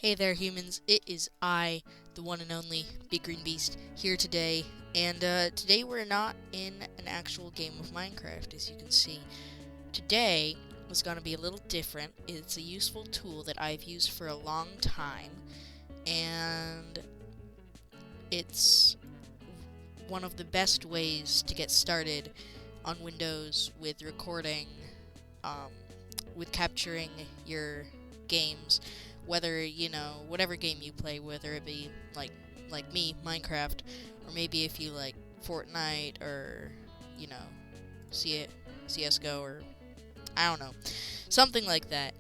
Hey there, humans. It is I, the one and only BigGreenBeast, here today. And today we're not in an actual game of Minecraft, as you can see. Today was going to be a little different. It's a useful tool that I've used for a long time, and it's one of the best ways to get started on Windows with recording, with capturing your games. Whether, whatever game you play, whether it be, like me, Minecraft, or maybe if you like Fortnite, or, CSGO, or, I don't know, something like that.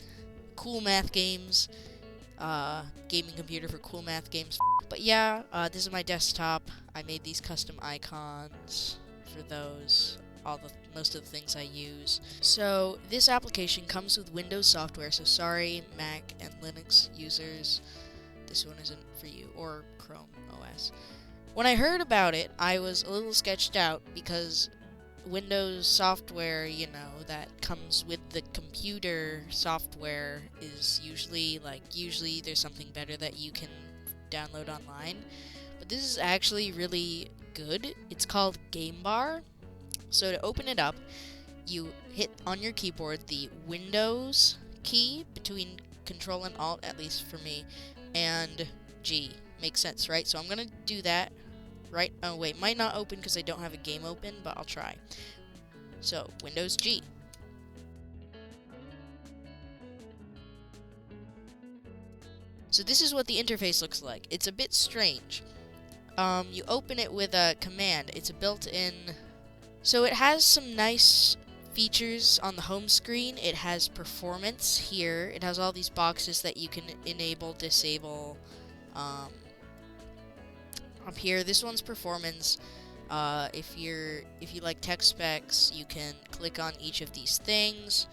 Cool math games, gaming computer for cool math games. But yeah, this is my desktop. I made these custom icons for those. Most of the things I use. So this application comes with Windows software, so sorry Mac and Linux users, this one isn't for you, or Chrome OS. When I heard about it, I was a little sketched out because Windows software, that comes with the computer software is usually there's something better that you can download online. But this is actually really good. It's called Game Bar. So to open it up, you hit on your keyboard the Windows key between Control and Alt, at least for me, and G. Makes sense, right? So I'm going to do that, right? Oh, wait, might not open because I don't have a game open, but I'll try. So, Windows G. So this is what the interface looks like. It's a bit strange. You open it with a command. It's a built-in... So it has some nice features on the home screen. It has performance here. It has all these boxes that you can enable, disable. Up here, this one's performance. If you like tech specs, you can click on each of these things,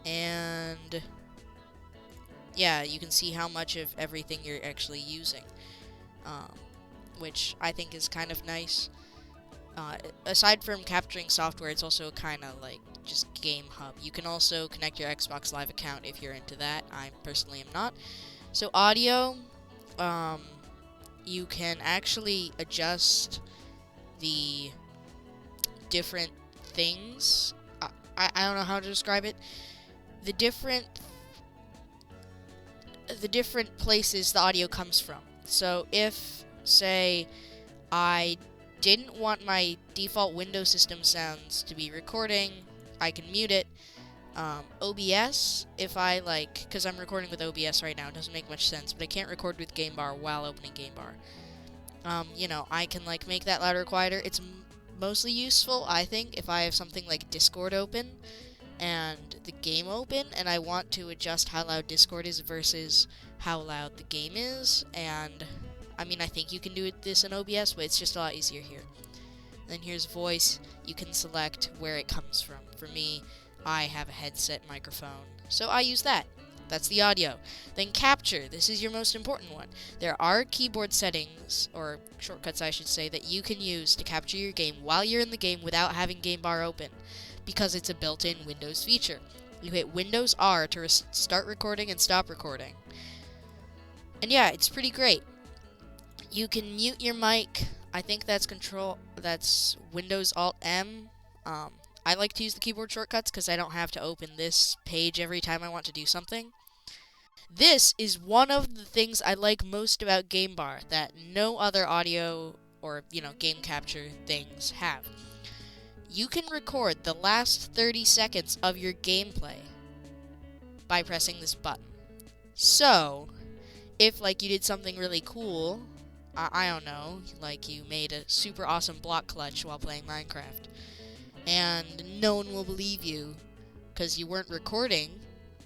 and yeah, you can see how much of everything you're actually using, which I think is kind of nice. Aside from capturing software, it's also kind of like just game hub. You can also connect your Xbox Live account if you're into that. I personally am not. So audio, you can actually adjust the different things. I don't know how to describe it. The different places the audio comes from. So if, say, I didn't want my default Windows system sounds to be recording, I can mute it. OBS, if I because I'm recording with OBS right now, it doesn't make much sense, but I can't record with Game Bar while opening Game Bar. I can make that louder or quieter. It's mostly useful, I think, if I have something like Discord open and the game open, and I want to adjust how loud Discord is versus how loud the game is, and I think you can do this in OBS, but it's just a lot easier here. And then here's voice. You can select where it comes from. For me, I have a headset microphone, so I use that. That's the audio. Then capture. This is your most important one. There are keyboard settings, or shortcuts I should say, that you can use to capture your game while you're in the game without having Game Bar open, because it's a built-in Windows feature. You hit Windows R to start recording and stop recording. And yeah, it's pretty great. You can mute your mic. I think that's Windows Alt M. I like to use the keyboard shortcuts because I don't have to open this page every time I want to do something. This is one of the things I like most about Game Bar that no other audio or, game capture things have. You can record the last 30 seconds of your gameplay by pressing this button. So, if you did something really cool, I don't know, you made a super awesome block clutch while playing Minecraft, and no one will believe you because you weren't recording,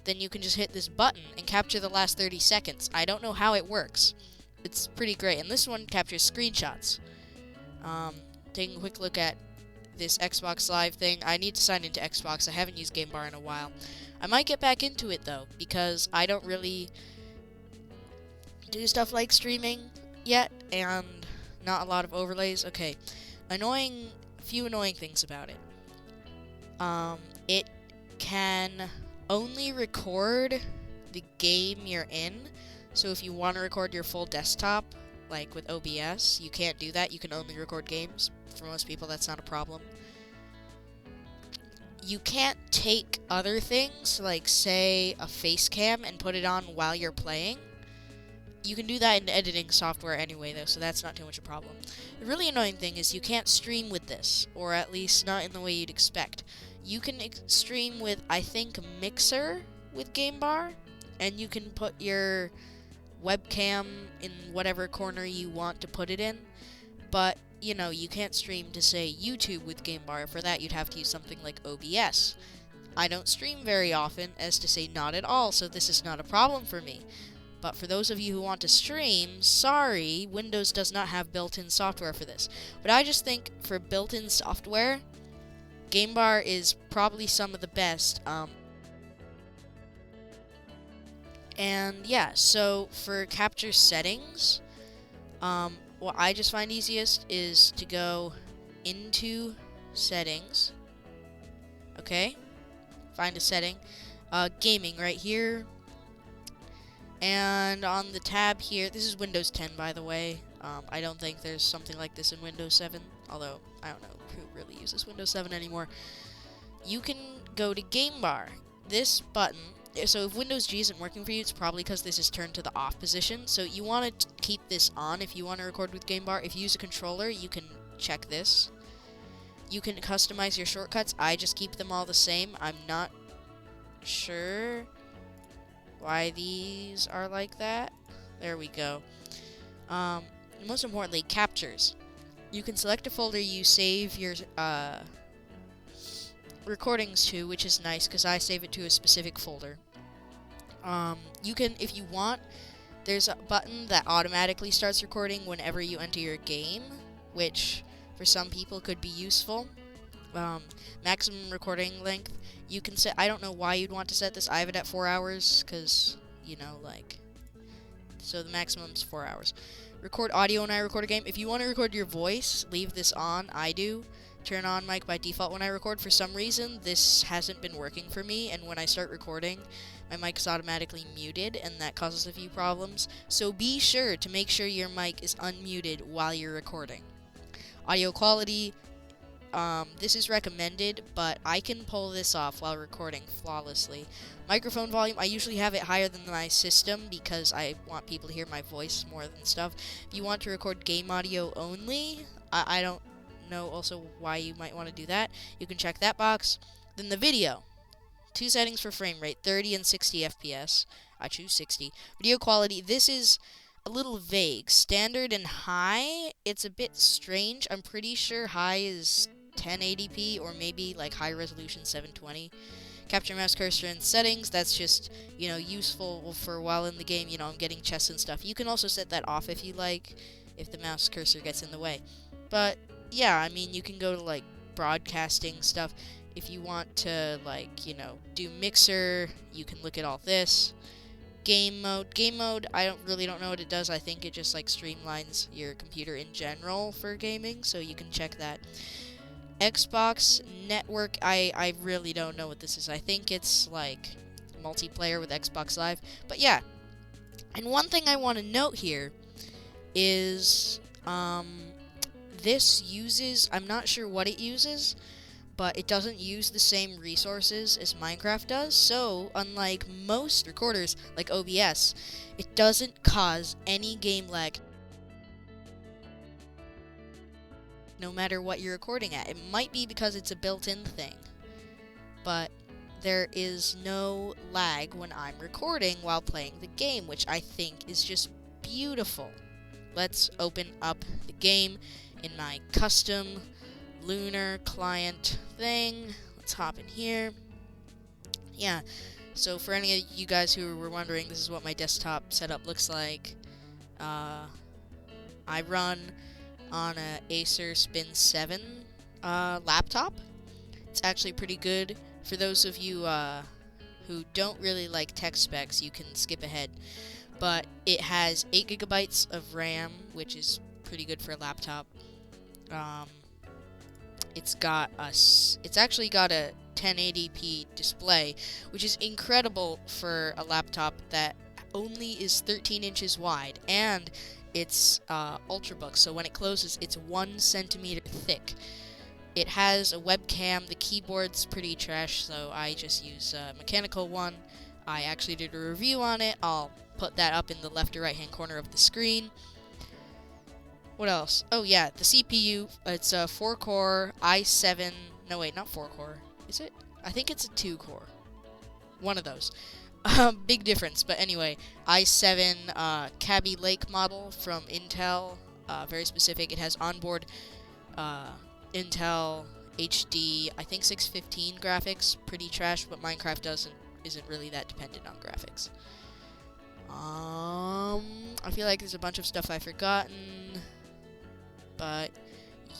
then you can just hit this button and capture the last 30 seconds. I don't know how it works. It's pretty great, and this one captures screenshots. Taking a quick look at this Xbox Live thing. I need to sign into Xbox. I haven't used Game Bar in a while. I might get back into it, though, because I don't really do stuff like streaming yet, and not a lot of overlays. Okay, few annoying things about it. It can only record the game you're in, So if you want to record your full desktop, like with OBS, you can't do that. You can only record games. For most people, that's not a problem. You can't take other things, like say a face cam, and put it on while you're playing. You can do that in editing software anyway, though, so that's not too much a problem. The really annoying thing is you can't stream with this, or at least not in the way you'd expect. You can stream with, I think, Mixer with Game Bar, and you can put your webcam in whatever corner you want to put it in, but, you know, you can't stream to, say, YouTube with Game Bar. For that, you'd have to use something like OBS. I don't stream very often, as to say not at all, so this is not a problem for me. But for those of you who want to stream, sorry, Windows does not have built-in software for this. But I just think for built-in software, Game Bar is probably some of the best. And yeah, so for capture settings, what I just find easiest is to go into settings. Okay, find a setting, gaming right here. And on the tab here, this is Windows 10, by the way. I don't think there's something like this in Windows 7, although I don't know who really uses Windows 7 anymore. You can go to Game Bar. This button, so if Windows G isn't working for you, it's probably because this is turned to the off position. So you want to keep this on if you want to record with Game Bar. If you use a controller, you can check this. You can customize your shortcuts. I just keep them all the same. I'm not sure why these are like that. There we go. Most importantly, captures. You can select a folder you save your recordings to, which is nice because I save it to a specific folder. You can, if you want, there's a button that automatically starts recording whenever you enter your game, which for some people could be useful. Maximum recording length. You can set, I don't know why you'd want to set this. I have it at 4 hours, because, you know, like, so the maximum's 4 hours. Record audio when I record a game. If you want to record your voice, leave this on. I do. Turn on mic by default when I record. For some reason, this hasn't been working for me, and when I start recording, my mic is automatically muted, and that causes a few problems. So be sure to make sure your mic is unmuted while you're recording. Audio quality. This is recommended, but I can pull this off while recording flawlessly. Microphone volume, I usually have it higher than my system because I want people to hear my voice more than stuff. If you want to record game audio only, I don't know also why you might want to do that. You can check that box. Then the video. 2 settings for frame rate, 30 and 60 FPS. I choose 60. Video quality, this is a little vague. Standard and high, it's a bit strange. I'm pretty sure high is 1080p or maybe like high resolution 720. Capture mouse cursor and settings, that's just, you know, useful for while in the game, you know, I'm getting chests and stuff. You can also set that off if you like, if the mouse cursor gets in the way. But yeah, I mean, you can go to like broadcasting stuff. If you want to, like, you know, do mixer, you can look at all this. Game mode, I really don't know what it does. I think it just like streamlines your computer in general for gaming, so you can check that. Xbox network, I really don't know what this is. I think it's like multiplayer with Xbox Live. But yeah, and one thing I want to note here is this uses, I'm not sure what it uses, but it doesn't use the same resources as Minecraft does, so unlike most recorders like OBS, it doesn't cause any game lag no matter what you're recording at. It might be because it's a built-in thing, but there is no lag when I'm recording while playing the game, which I think is just beautiful. Let's open up the game in my custom Lunar client thing. Let's hop in here. Yeah, so for any of you guys who were wondering, this is what my desktop setup looks like. I run on a Acer Spin 7 laptop. It's actually pretty good. For those of you who don't really like tech specs, you can skip ahead. But it has 8 gigabytes of RAM, which is pretty good for a laptop. It's actually got a 1080p display, which is incredible for a laptop that only is 13 inches wide, and it's ultrabook, so when it closes, it's 1 centimeter thick. It has a webcam. The keyboard's pretty trash, so I just use a mechanical one. I actually did a review on it. I'll put that up in the left or right hand corner of the screen. What else? Oh yeah, the CPU, it's a 4-core i7, no wait, not 4-core, is it? I think it's a 2-core. One of those. Big difference, but anyway, i7 Kaby Lake model from Intel, very specific. It has onboard Intel HD, I think 615 graphics, pretty trash, but Minecraft isn't really that dependent on graphics. I feel like there's a bunch of stuff I've forgotten, but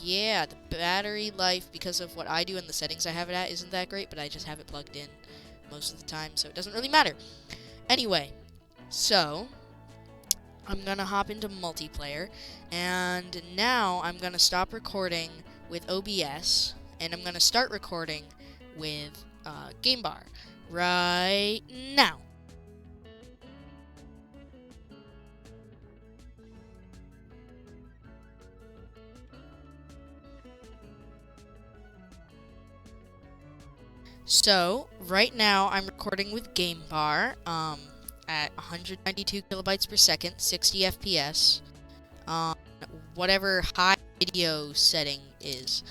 yeah, the battery life, because of what I do and the settings I have it at, isn't that great, but I just have it plugged in most of the time, so it doesn't really matter. Anyway, so I'm gonna hop into multiplayer, and now I'm gonna stop recording with OBS, and I'm gonna start recording with Game Bar right now. So, right now I'm recording with Game Bar at 192 kilobytes per second, 60 FPS, whatever high video setting is.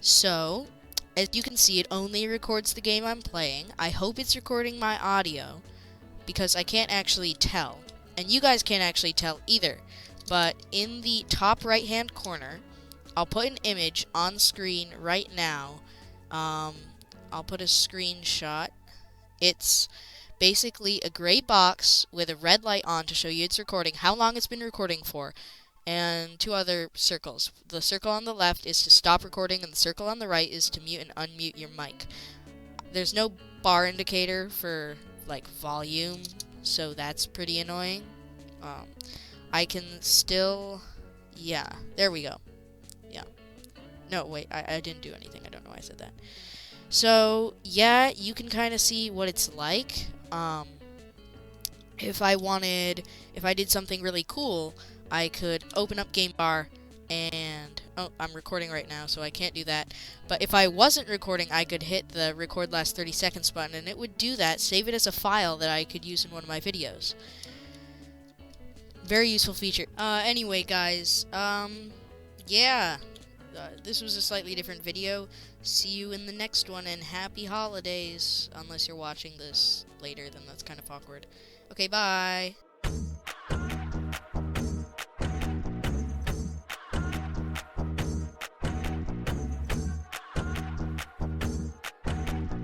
So, as you can see, it only records the game I'm playing. I hope it's recording my audio, because I can't actually tell. And you guys can't actually tell either. But in the top right-hand corner, I'll put an image on screen right now. I'll put a screenshot. It's basically a gray box with a red light on to show you it's recording, how long it's been recording for, and 2 other circles. The circle on the left is to stop recording, and the circle on the right is to mute and unmute your mic. There's no bar indicator for, like, volume, so that's pretty annoying. I can still... yeah, there we go. Yeah. No, wait, I didn't do anything. I don't know why I said that. So, yeah, you can kind of see what it's like. If I did something really cool, I could open up Game Bar and... oh, I'm recording right now, so I can't do that. But if I wasn't recording, I could hit the record last 30 seconds button, and it would do that, save it as a file that I could use in one of my videos. Very useful feature. Anyway, guys, yeah. This was a slightly different video. See you in the next one, and happy holidays. Unless you're watching this later, then that's kind of awkward. Okay, bye.